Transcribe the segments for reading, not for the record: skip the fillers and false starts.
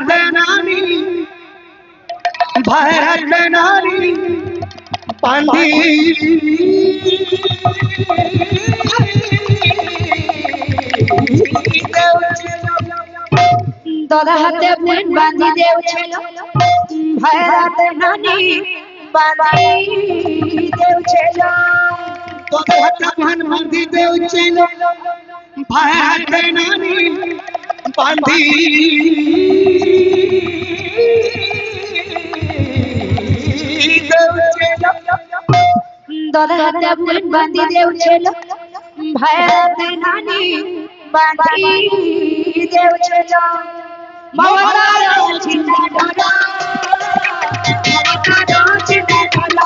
नानी भारत नानी बांधी दादा हाथे बांधी देव छेलो भारत नानी बांधी देव छेलो दादा हाथे बांधी देव छेलो भारत नानी बांधी दादा हाथे बांधी देव छेलो भारत नानी बांधी देव छेलो ममतारो चिंता डोला ममतारो चिंता डोला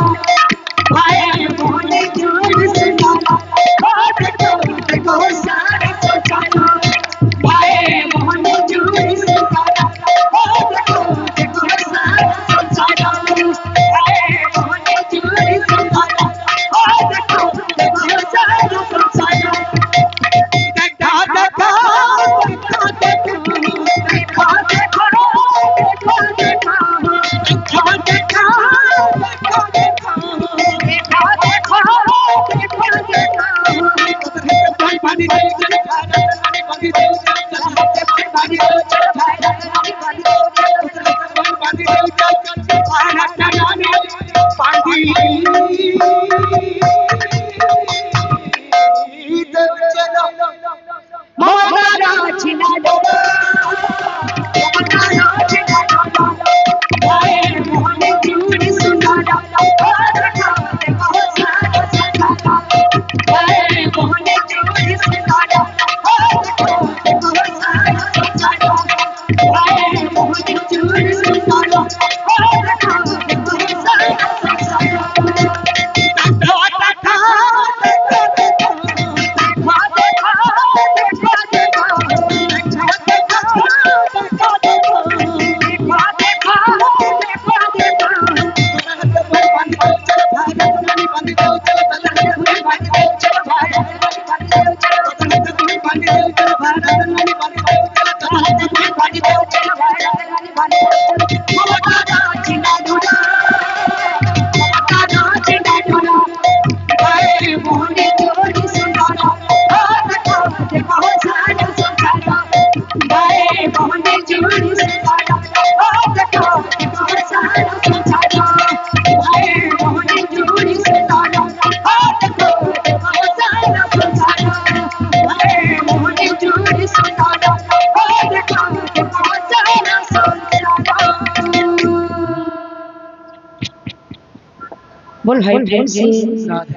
भाई मोने जोर से डाला बात को सारे सोचाना भाई मोने जोर से डाला बात को सारे सोचाना भाई मोने जोर से डाला बात को सारे सोचाना बोल भाई